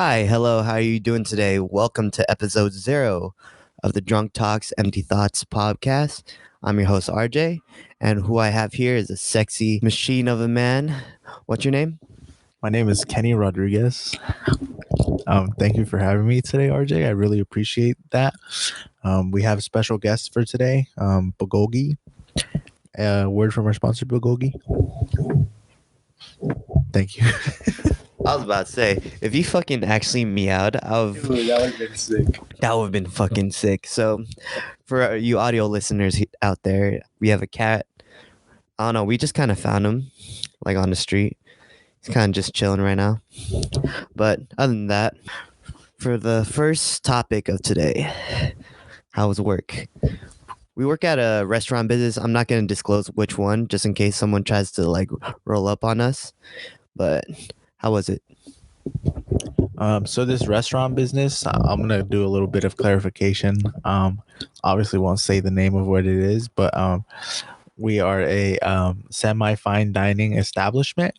Hi, hello, how are you doing today? Welcome to episode 0 of the Drunk Talks Empty Thoughts podcast. I'm your host, RJ, and who I have here is a sexy machine of a man. What's your name? My name is Keny Rodriguez. Thank you for having me today, RJ. I really appreciate that. We have a special guest for today, Bulgogi. Word from our sponsor, Bulgogi. Thank you. I was about to say, if you fucking actually meowed, That would have been sick. that would have been fucking sick. So, for you audio listeners out there, we have a cat. I don't know, we just kind of found him, like on the street. He's kind of just chilling right now. But other than that, for the first topic of today, how's work? We work at a restaurant business. I'm not going to disclose which one, just in case someone tries to like roll up on us. But how was it? So this restaurant business, I'm gonna do a little bit of clarification. Obviously won't say the name of what it is, but we are a semi-fine dining establishment.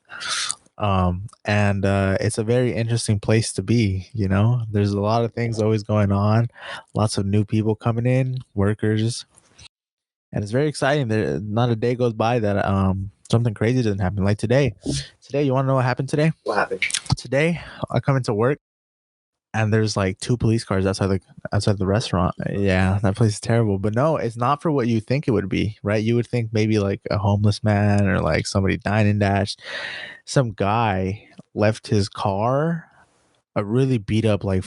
And it's a very interesting place to be. There's a lot of things always going on, lots of new people coming in, workers, and it's very exciting. There not a day goes by that something crazy doesn't happen. Like today, you want to know what happened today? What happened? Today I come into work and there's like 2 police cars outside the restaurant. Yeah, that place is terrible. But no, it's not for what you think it would be, right? You would think maybe like a homeless man or like somebody dined and dashed. Some guy left his car, a really beat up like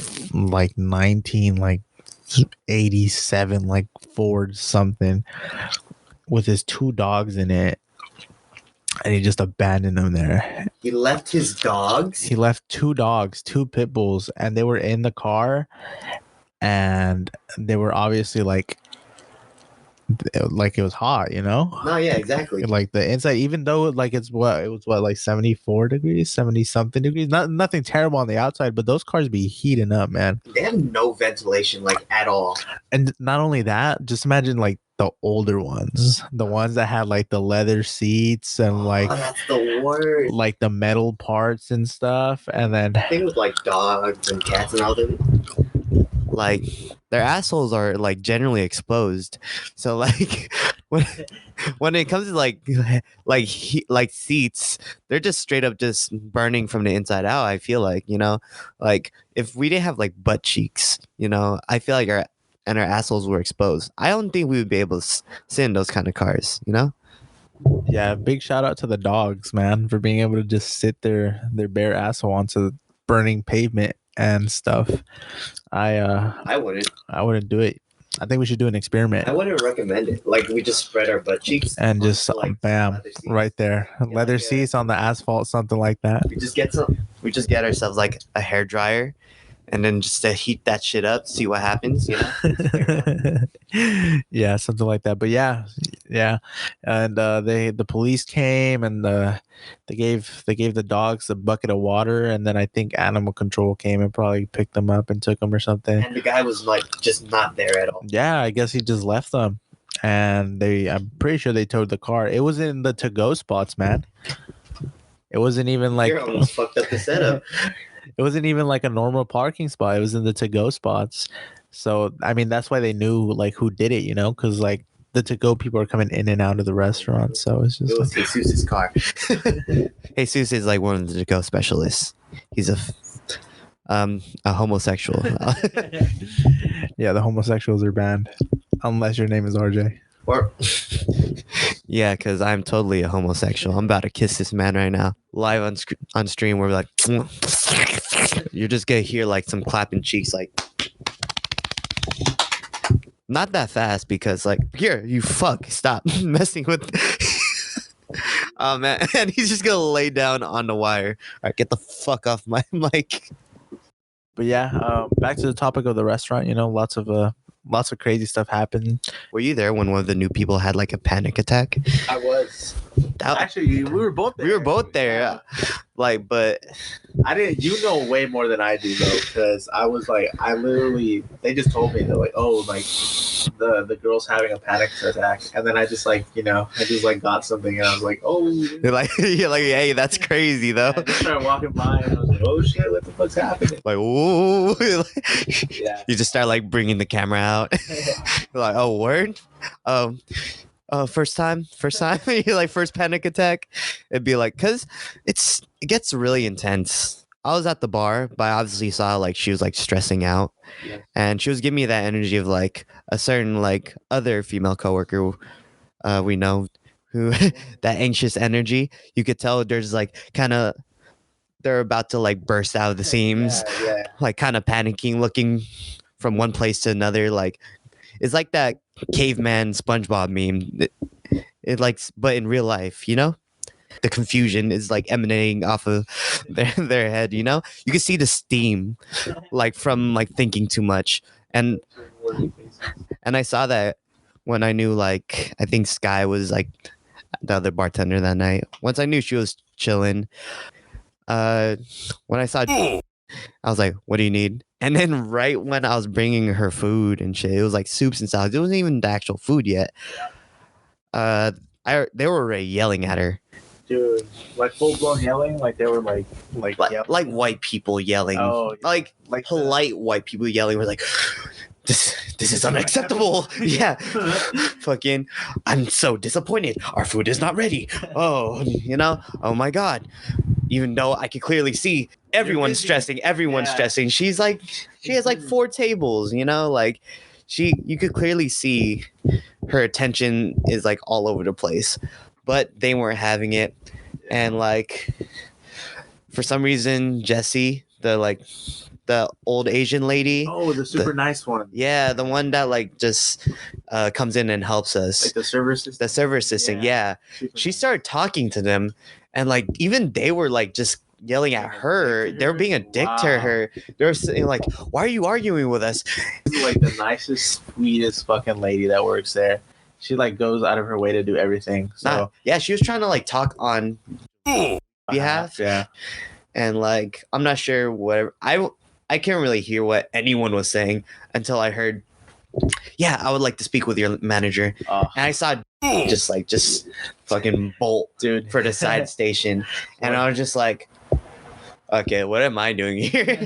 87 like Ford something, with his 2 dogs in it, and he just abandoned them there. He left his dogs? He left 2 dogs, 2 pit bulls, and they were in the car, and they were obviously like it was hot, No, yeah, exactly. like the inside, even though like it was like 74 degrees, 70 something degrees, nothing terrible on the outside, but those cars be heating up, man. They have no ventilation, like, at all. And not only that, just imagine like the older ones, the ones that had like the leather seats and like that's the worst. like the metal parts and stuff. And then Thing with like dogs and cats and all them, like their assholes are like generally exposed. So like when it comes to like seats, they're just straight up just burning from the inside out. I feel like, like if we didn't have like butt cheeks, I feel like our assholes were exposed. I don't think we would be able to sit in those kind of cars, Yeah, big shout out to the dogs, man, for being able to just sit their bare asshole onto the burning pavement and stuff. I wouldn't do it. I think we should do an experiment. I wouldn't recommend it. Like we just spread our butt cheeks and just like, bam, right there, leather seats on the asphalt, something like that. We just get ourselves like a hair dryer, and then just to heat that shit up, see what happens, Yeah, something like that. But yeah, and the police came and they gave the dogs a bucket of water, and then I think animal control came and probably picked them up and took them or something. And the guy was like just not there at all. Yeah, I guess he just left them, and I'm pretty sure they towed the car. It was in the to-go spots, man. It wasn't even like You're almost fucked up the setup. It wasn't even like a normal parking spot. It was in the to-go spots. So, I mean, that's why they knew like who did it, because like the to-go people are coming in and out of the restaurant. So it's just it was Jesus's car. Jesus is like one of the to-go specialists. He's a homosexual. Yeah, the homosexuals are banned unless your name is RJ. Or yeah, because I'm totally a homosexual. I'm about to kiss this man right now, live on stream. We're like, you're just gonna hear like some clapping cheeks, like not that fast because like here you fuck stop messing with. Oh man, and he's just gonna lay down on the wire. All right, get the fuck off my mic. But yeah, back to the topic of the restaurant. Lots of crazy stuff happened. Were you there when one of the new people had like a panic attack? I was. Actually, we were both there. We were both there. Yeah. Like, but I didn't. You know way more than I do though, because I was like, I literally. They just told me they're like, oh, like the girl's having a panic attack, and then I just like, I just like got something, and I was like, oh. you're like, hey, that's crazy though. I just started walking by, and I was like, oh shit, what the fuck's happening? Like, whoa. Yeah. You just start like bringing the camera out. You're like, oh, word. First time. You're like, first panic attack. It'd be like, cause it gets really intense. I was at the bar, but I obviously saw like she was like stressing out, Yeah. and she was giving me that energy of like a certain like other female coworker we know who that anxious energy. You could tell there's like kind of they're about to like burst out of the seams, Yeah. like kind of panicking, looking from one place to another. Like it's like that caveman SpongeBob meme. It like, but in real life, the confusion is like emanating off of their head. You can see the steam, like from like thinking too much, and I saw that when I knew like I think Sky was like the other bartender that night. Once I knew she was chilling, when I saw, I was like, "What do you need?" And then right when I was bringing her food and shit, it was like soups and salads. It wasn't even the actual food yet. They were already yelling at her. Dude, like full blown yelling, like they were like white people yelling, like polite white people yelling. We're like, this is unacceptable. Yeah, fucking, I'm so disappointed. Our food is not ready. Oh, oh my god. Even though I could clearly see everyone's stressing, stressing. She's like, she has like 4 tables, like you could clearly see her attention is like all over the place, but they weren't having it. And like, for some reason, Jessie, the old Asian lady. Oh, the super nice one. Yeah, the one that like just comes in and helps us. Like the server assistant. The server assistant, yeah. She started talking to them, and like even they were like just yelling at her. They were being a dick to her. They were saying like, "Why are you arguing with us?" This is like the nicest, sweetest fucking lady that works there. She like goes out of her way to do everything. So yeah, she was trying to like talk on behalf. Yeah. And like, I'm not sure whatever. I can't really hear what anyone was saying until I heard, yeah, I would like to speak with your manager. And I saw just fucking bolt, dude, for the side station. And I was just like, okay, what am I doing here?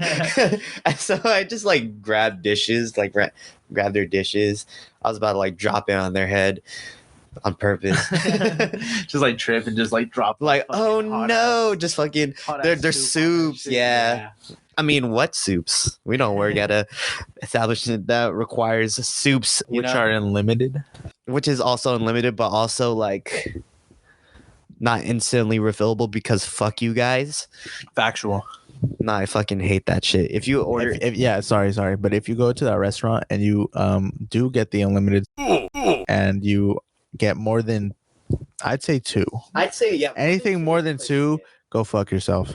So I just like grabbed dishes, like grabbed their dishes. I was about to like drop it on their head on purpose. Just like trip and just like drop. Like, oh no, just fucking their soups. Yeah. I mean, what soups? We don't work at a establishment that requires soups, which are unlimited. Which is also unlimited, but also like not instantly refillable because fuck you guys. Factual. Nah, I fucking hate that shit. If you order, sorry, but if you go to that restaurant and you do get the unlimited and you get more than, I'd say 2. I'd say yeah. Anything more than 2, go fuck yourself.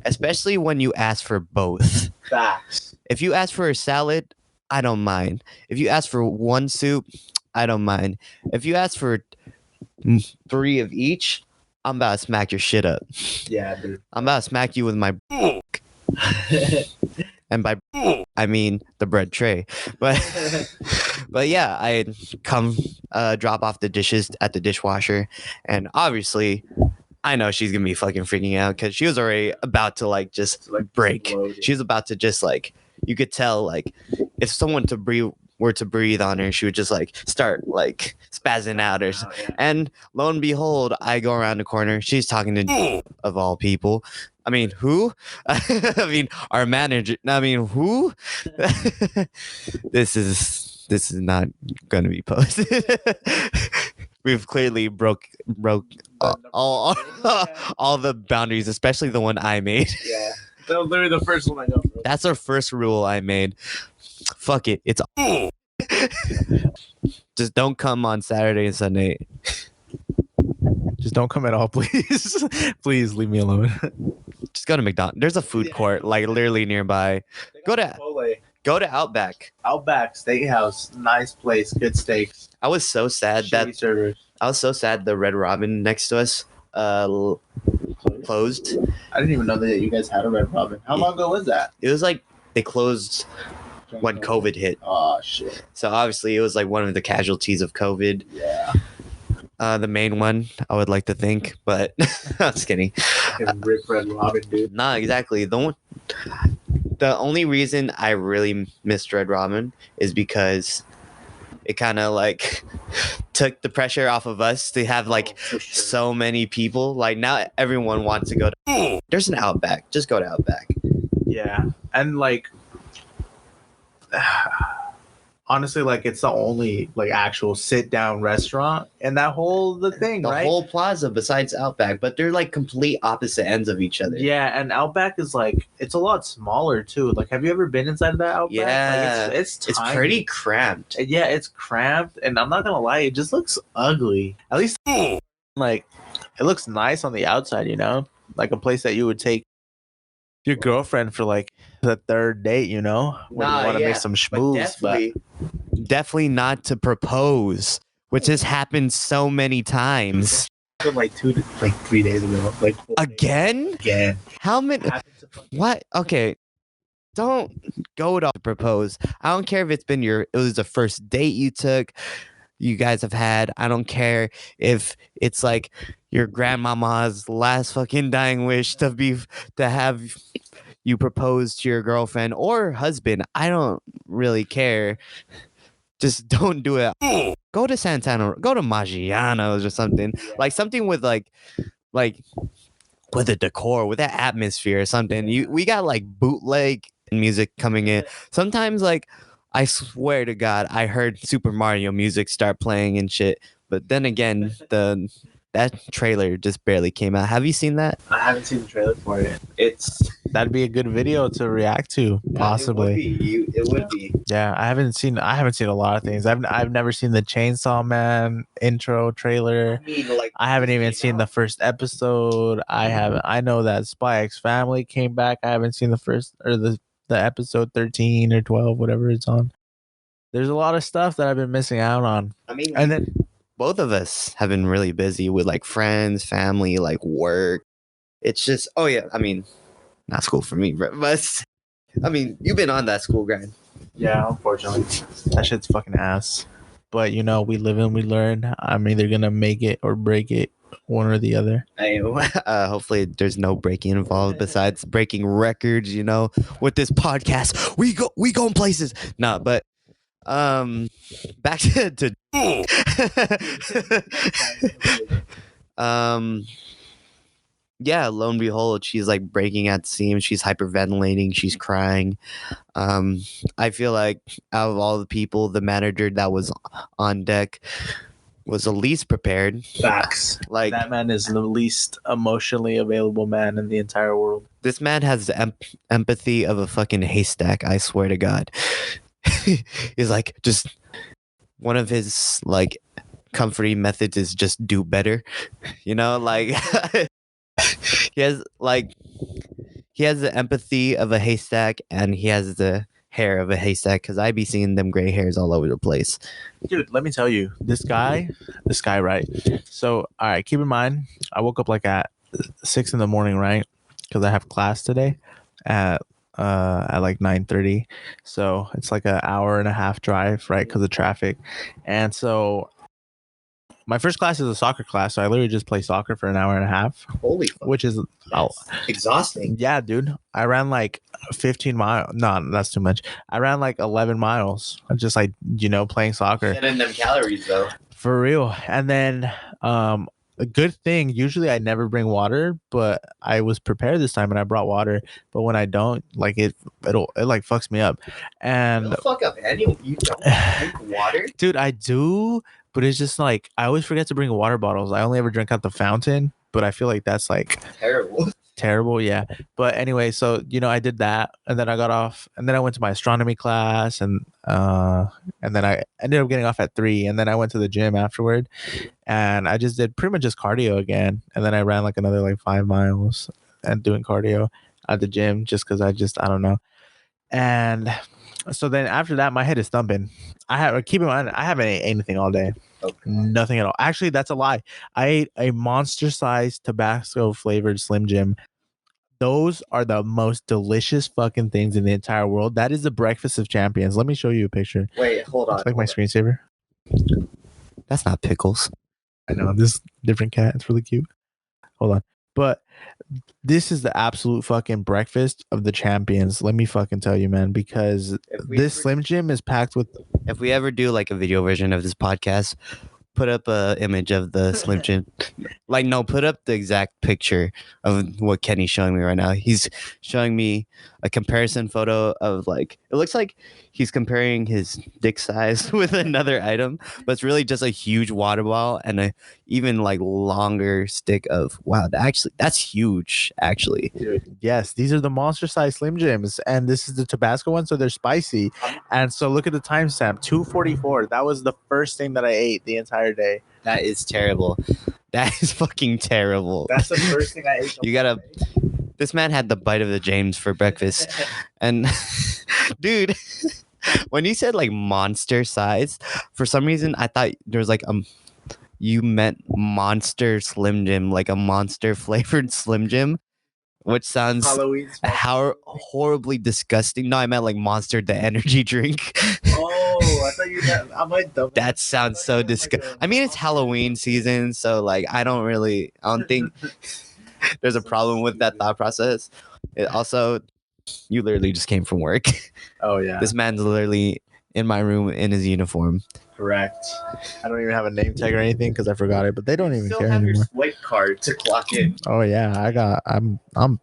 Especially when you ask for both. Facts. If you ask for a salad, I don't mind. If you ask for one soup, I don't mind. If you ask for 3 of each, I'm about to smack your shit up. Yeah, dude. I'm about to smack you with my and by I mean the bread tray. But yeah, I come drop off the dishes at the dishwasher, and obviously I know she's gonna be fucking freaking out because she was already about to like just break. She was about to just like, you could tell like if someone were to breathe on her, she would just like start like spazzing out or something. And lo and behold, I go around the corner. She's talking to of all people. I mean, who? I mean, our manager. I mean, who? This is not going to be posted. We've clearly broke all the boundaries, especially the one I made. Yeah, that was literally the first one I know. Bro. That's our first rule I made. Fuck it, it's just don't come on Saturday and Sunday. Just don't come at all, please. Please leave me alone. Just go to McDonald's. There's a food court like literally nearby. Go to Outback. Outback Steakhouse, nice place, good steaks. I was so sad that servers. I was so sad the Red Robin next to us closed. I didn't even know that you guys had a Red Robin. How long ago was that? It was like they closed when COVID hit. Oh shit. So obviously it was like one of the casualties of COVID. Yeah. The main one, I would like to think, but I'm just kidding. Rip Red Robin, dude. Nah, exactly. The only reason I really missed Red Robin is because it kind of like took the pressure off of us to have like so many people. Like now everyone wants to go to. There's an Outback. Just go to Outback. Yeah, and like honestly, like it's the only like actual sit down restaurant in that whole thing, right? The whole plaza besides Outback, but they're like complete opposite ends of each other. Yeah, and Outback is like it's a lot smaller too. Like, have you ever been inside of that Outback? Yeah, like, it's pretty cramped. Yeah, it's cramped, and I'm not gonna lie, it just looks ugly. At least like it looks nice on the outside, you know, like a place that you would take your girlfriend for like the third date, you know, when you want to make some schmooze. But definitely not to propose, which has happened so many times. Like 3 days ago, like again. How many? What? Okay, don't go to propose. I don't care if it was the first date you guys have had. I don't care if it's like your grandmama's last fucking dying wish to have you propose to your girlfriend or husband. I don't really care. Just don't do it. Go to Santana, go to Maggiano's or something. Like something with like with a decor, with that atmosphere or something. We got like bootleg music coming in. Sometimes like I swear to God, I heard Super Mario music start playing and shit. But then again, that trailer just barely came out. Have you seen that? I haven't seen the trailer for it. That'd be a good video to react to, possibly. It would be. Yeah, I haven't seen a lot of things. I've never seen the Chainsaw Man intro trailer. I haven't even seen the first episode. I know that Spy X Family came back. I haven't seen the first or the episode 13 or 12, whatever it's on. There's a lot of stuff that I've been missing out on. I mean, and then both of us have been really busy with like friends, family, like work. It's just, oh yeah, I mean, not school for me, but I mean, you've been on that school grind. Yeah, unfortunately. That shit's fucking ass. But you know, we live and we learn. I'm either gonna make it or break it, one or the other. Hopefully there's no breaking involved besides breaking records, you know, with this podcast. We go places. Nah, but back to yeah, lo and behold, she's like breaking at the seams. She's hyperventilating. She's crying. I feel like out of all the people, the manager that was on deck was the least prepared. Facts. Like that man is the least emotionally available man in the entire world. This man has the empathy of a fucking haystack. I swear to God. He's like just one of his like comforting methods is just do better. You know, like he has the empathy of a haystack and he has the hair of a haystack because I be seeing them gray hairs all over the place. Dude, let me tell you, this guy, right? So, all right, keep in mind, I woke up like at 6 a.m, right? Because I have class today at like 9:30. So it's like an hour and a half drive, right? Because of traffic. And so my first class is a soccer class, so I literally just play soccer for an hour and a half. Holy fuck. Which is exhausting. Yeah, dude. I ran like 15 miles. No, that's too much. I ran like 11 miles. Just like, you know, playing soccer. Getting them calories though. For real. And then a good thing, usually I never bring water, but I was prepared this time and I brought water. But when I don't, like it like fucks me up. And don't fuck up anyway. You don't drink water? Dude, I do, but it's just like I always forget to bring water bottles. I only ever drink out the fountain, but I feel like that's like terrible, yeah. But anyway, so you know, I did that and then I got off and then I went to my astronomy class and then I ended up getting off at 3 and then I went to the gym afterward and I just did pretty much just cardio again and then I ran like another like 5 miles and doing cardio at the gym just because I don't know. And so then after that, my head is thumping. Keep in mind, I haven't ate anything all day. Nothing at all. Actually, that's a lie. I ate a monster-sized Tabasco-flavored Slim Jim. Those are the most delicious fucking things in the entire world. That is the breakfast of champions. Let me show you a picture. Wait, hold on. It's like my screensaver. That's not pickles. I know, this different cat. It's really cute. Hold on. But this is the absolute fucking breakfast of the champions. Let me fucking tell you, man, because this Slim Jim is packed with. If we ever do like a video version of this podcast, put up a image of the Slim Jim. Like, no, put up the exact picture of what Kenny's showing me right now. He's showing me a comparison photo of, like, it looks like he's comparing his dick size with another item, but it's really just a huge water bottle and a even like longer stick of, wow, that's huge, actually. Dude, yes, these are the monster size Slim Jims, and this is the Tabasco one, so they're spicy. And so look at the timestamp, 2:44. That was the first thing that I ate the entire day. That is terrible. That is fucking terrible. That's the first thing I ate. You gotta. This man had the bite of the James for breakfast, and dude, when you said like monster size, for some reason I thought there was like you meant Monster Slim Jim, like a monster flavored Slim Jim, which sounds how horribly disgusting. No, I meant like Monster the energy drink. Oh, I thought you meant. I might dumb. That sounds so disgusting. I mean, it's Halloween season, so like I don't think there's a problem with that thought process. It also, you literally just came from work. Oh yeah. This man's literally in my room in his uniform. Correct. I don't even have a name tag or anything because I forgot it, but they don't even Still care have anymore. your swipe card to clock in. Oh yeah, I'm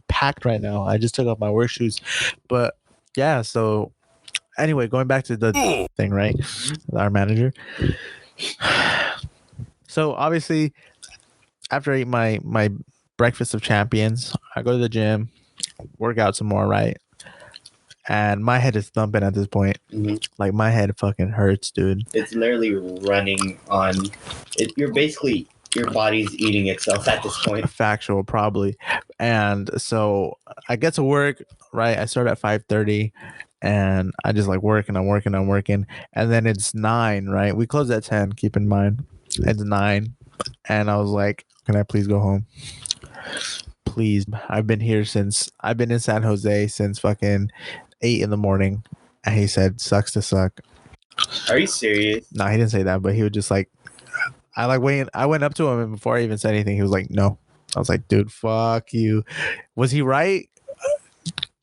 packed right now. I just took off my work shoes, but yeah. So anyway, going back to the thing, right? Our manager. So obviously, after I eat my breakfast of champions, I go to the gym, work out some more, right? And my head is thumping at this point. Mm-hmm. Like my head fucking hurts, dude. It's literally running on. You're basically, your body's eating itself at this point. Factual, probably. And so I get to work, right? I start at 5:30, and I just like work, and I'm working, and then it's 9, right? We close at 10. Keep in mind, it's 9, and I was like, "Can I please go home? Please." I've been in San Jose since fucking 8 in the morning, and he said, "Sucks to suck." Are you serious? No, he didn't say that, but he was just like, I went up to him, and before I even said anything, he was like, "No." I was like, "Dude, fuck you." Was he right?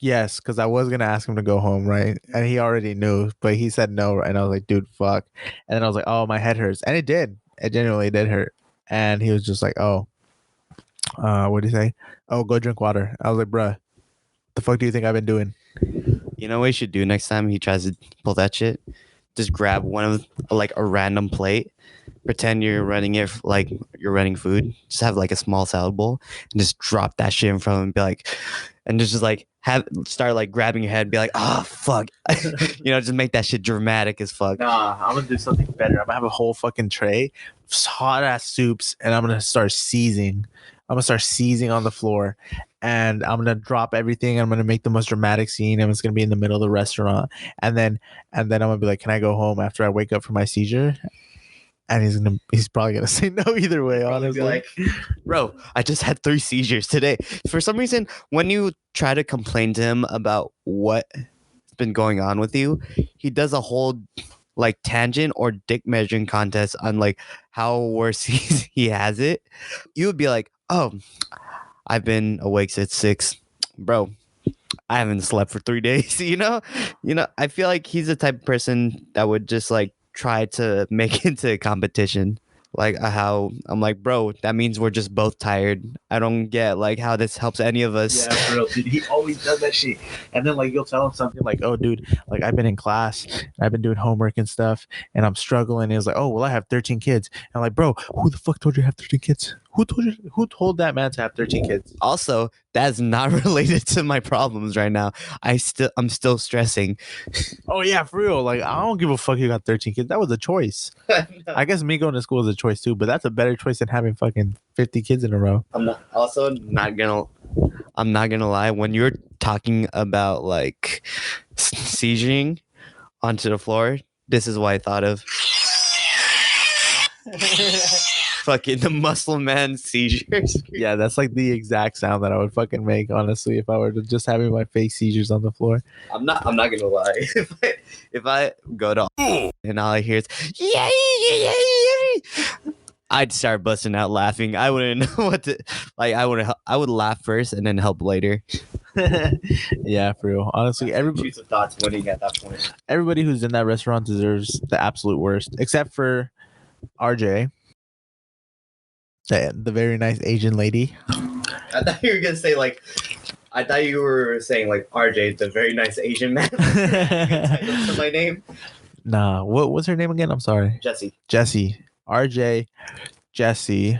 Yes, because I was gonna ask him to go home, right? And he already knew, but he said no, and I was like, "Dude, fuck." And then I was like, "Oh, my head hurts," and it did. It genuinely did hurt. And he was just like, "Oh, what did he say? Oh, go drink water." I was like, "Bruh, the fuck do you think I've been doing?" You know what he should do next time he tries to pull that shit? Just grab one of like a random plate, pretend you're running it like you're running food. Just have like a small salad bowl and just drop that shit in front of him and be like, and just like start like grabbing your head and be like, oh fuck. Just make that shit dramatic as fuck. Nah, I'm gonna do something better. I'm gonna have a whole fucking tray of hot ass soups, and I'm gonna start seizing. I'm gonna start seizing on the floor, and I'm gonna drop everything. I'm gonna make the most dramatic scene, and it's gonna be in the middle of the restaurant. And then I'm gonna be like, "Can I go home after I wake up from my seizure?" And he's probably gonna say no either way. Honestly, like, bro, I just had 3 seizures today. For some reason, when you try to complain to him about what's been going on with you, he does a whole like tangent or dick measuring contest on like how worse he has it. You would be like, "Oh, I've been awake since 6, bro. I haven't slept for 3 days." I feel like he's the type of person that would just like try to make it into a competition. Like how I'm like, bro, that means we're just both tired. I don't get like how this helps any of us. Yeah, for real, dude. He always does that shit. And then like you'll tell him something like, "Oh, dude, like I've been in class, and I've been doing homework and stuff, and I'm struggling." And he's like, "Oh, well, I have 13 kids." And I'm like, "Bro, who the fuck told you to have 13 kids? Who told that man to have 13 kids?" Also, that's not related to my problems right now. I'm still stressing. Oh yeah, for real. Like I don't give a fuck you got 13 kids. That was a choice. I guess me going to school is a choice too, but that's a better choice than having fucking 50 kids in a row. I'm not gonna lie. When you're talking about like seizuring onto the floor, this is what I thought of. Fucking the muscle man seizures. Yeah, that's like the exact sound that I would fucking make, honestly, if I were to just having my fake seizures on the floor. I'm not gonna lie. If I go to and all I hear is I'd start busting out laughing. I wouldn't know what to like. I would laugh first and then help later. Yeah, for real. Honestly, everybody Choose of thoughts winning at that point. everybody who's in that restaurant deserves the absolute worst, except for RJ, the very nice Asian lady. I thought you were gonna say like. I thought you were saying like RJ, the very nice Asian man. For my name. Nah, what was her name again? I'm sorry. Jesse. RJ, Jesse.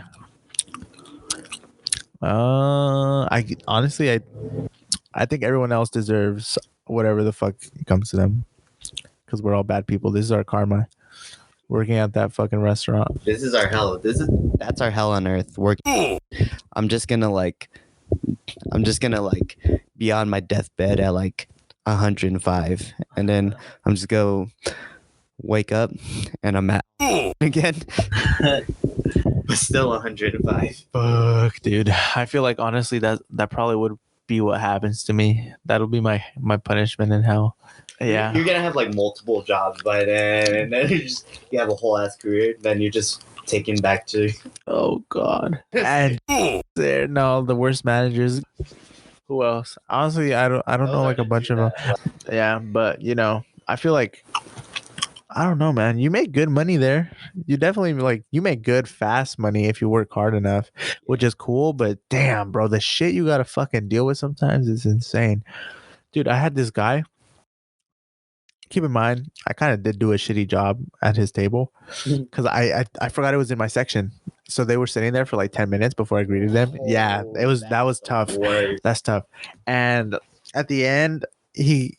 I honestly, I think everyone else deserves whatever the fuck comes to them, because we're all bad people. This is our karma. Working at that fucking restaurant. This is our hell. That's our hell on earth. I'm just gonna be on my deathbed at like 105, and then I'm just go wake up and I'm at again. But still 105. Fuck, dude. I feel like honestly that probably would be what happens to me. That'll be my punishment in hell. Yeah. You're gonna have like multiple jobs by then, and then you have a whole ass career. Then you're just taken back to. Oh God. And there, no, the worst managers. Who else? Honestly, I don't know like a bunch of them. Yeah, but I feel like I don't know, man. You make good money there. You definitely you make good fast money if you work hard enough, which is cool. But damn, bro, the shit you gotta fucking deal with sometimes is insane. Dude, I had this guy. Keep in mind, I kind of did do a shitty job at his table because I forgot it was in my section. So they were sitting there for like 10 minutes before I greeted them. Yeah, that was tough. That's tough. And at the end, he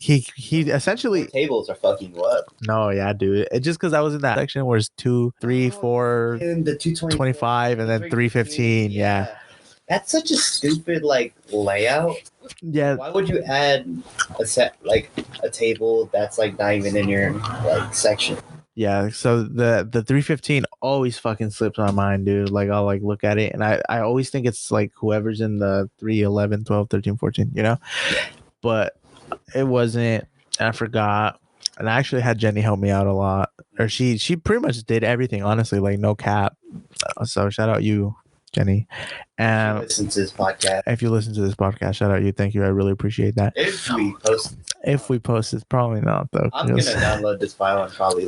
essentially Tables are fucking you up. No, yeah, dude. It just because I was in that section where it's 2, 3, 4, the 225, and then 315. Yeah. That's such a stupid layout. Yeah. Why would you add a table that's not even in your section? Yeah, so the 315 always fucking slips my mind, dude. I'll look at it and I always think it's whoever's in the 3, 11, 12, 13, 14, But it wasn't, and I forgot. And I actually had Jenny help me out a lot. Or she pretty much did everything, honestly, no cap. So shout out you, Jenny. And if you listen to this podcast, shout out you. Thank you. I really appreciate that. If we post it's probably not though. I'm gonna download this file and probably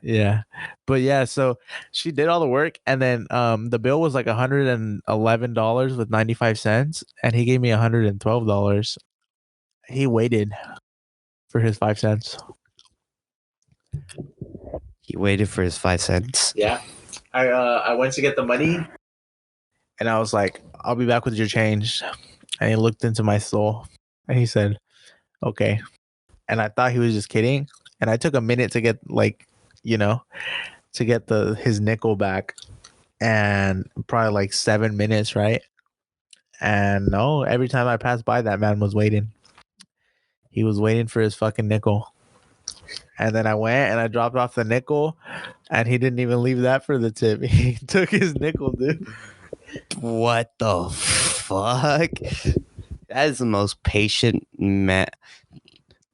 Yeah. But yeah, so she did all the work, and then the bill was $111 with 95 cents, and he gave me $112. He waited for his 5 cents. He waited for his 5 cents. Yeah. I went to get the money, and I was like, I'll be back with your change. And he looked into my soul, and he said, okay. And I thought he was just kidding. And I took a minute to get to get his nickel back, and probably 7 minutes, right? And no, every time I passed by, that man was waiting. He was waiting for his fucking nickel. And then I went and I dropped off the nickel, and he didn't even leave that for the tip. He took his nickel, dude. What the fuck? That is the most patient man.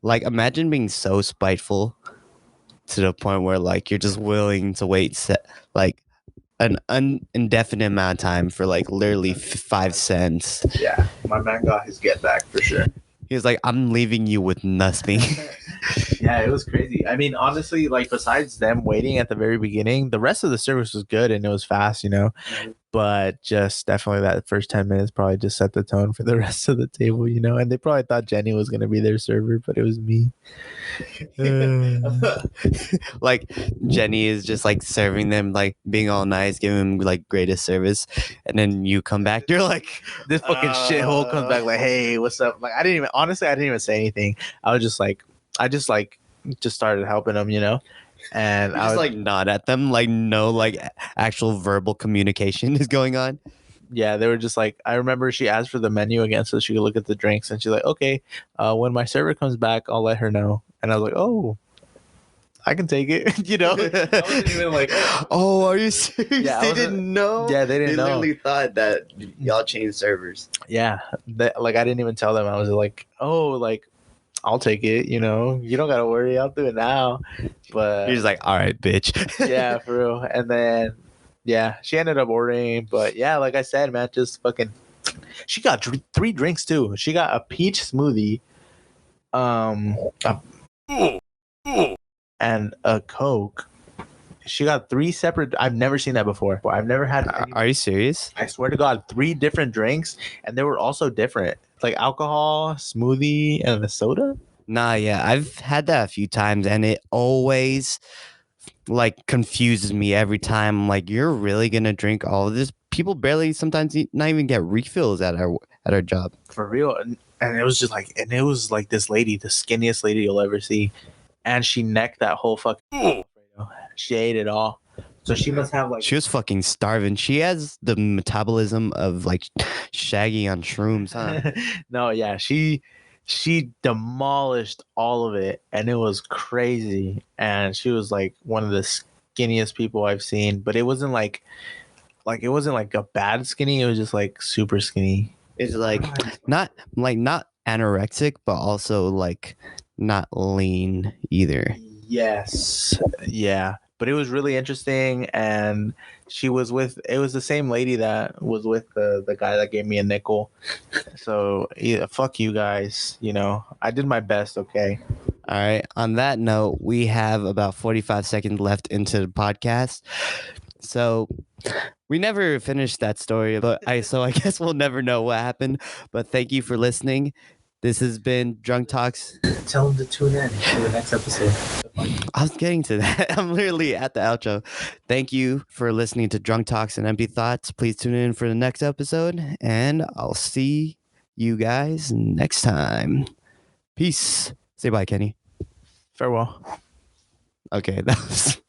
Imagine being so spiteful to the point where you're just willing to wait an indefinite amount of time for literally 5 cents. Yeah, my man got his get back for sure. He was like, I'm leaving you with nothing. Yeah, it was crazy. I mean, honestly, besides them waiting at the very beginning, the rest of the service was good and it was fast, But just definitely that first 10 minutes probably just set the tone for the rest of the table, And they probably thought Jenny was going to be their server, but it was me. Jenny is just serving them, being all nice, giving them greatest service. And then you come back, you're like, this fucking shithole comes back hey, what's up? I didn't even say anything. I was just just started helping them, And I was nod at them, no actual verbal communication is going on. Yeah, they were just I remember she asked for the menu again so she could look at the drinks, and she's like, okay, when my server comes back, I'll let her know. And I was like, oh, I can take it. You know, I wasn't even like, oh, are you serious? Yeah, I They wasn't- didn't know. yeah, they didn't know. literally thought that y'all changed servers. Yeah, like I didn't even tell them. I was like, oh, like I'll take it. You know, you don't gotta worry. I'll do it now. But You're just like, all right, bitch. yeah, for real. And then yeah, she ended up ordering. But yeah, like I said, man, just fucking. She got 3 drinks too. She got a peach smoothie, a and a Coke. She got 3 separate. I've never seen that before. I've never had. Are you serious? I swear to God, 3 different drinks, and they were also different. Like alcohol, smoothie, and a soda. Nah, yeah, I've had that a few times, and it always like confuses me every time. I'm like, you're really gonna drink all of this? People barely sometimes not even get refills at our job. For real. And it was just like, and it was like this lady, the skinniest lady you'll ever see, and she necked that whole fucking. She ate it all. So she must have like. She was fucking starving. She has the metabolism of like Shaggy on shrooms, huh? No, yeah, she demolished all of it, and it was crazy. And she was like one of the skinniest people I've seen, but it wasn't like it wasn't like a bad skinny. It was just like super skinny. It's like not anorexic, but also like not lean either. Yes, yeah, but it was really interesting. And it was the same lady that was with the guy that gave me a nickel. So yeah, fuck you guys. You know, I did my best. Okay. All right. On that note, we have about 45 seconds left into the podcast. So we never finished that story, but I guess we'll never know what happened. But thank you for listening. This has been Drunk Talks. Tell them to tune in to the next episode. I was getting to that. I'm literally at the outro. Thank you for listening to Drunk Talks and Empty Thoughts. Please tune in for the next episode, and I'll see you guys next time. Peace. Say bye, Kenny. Farewell. Okay, that was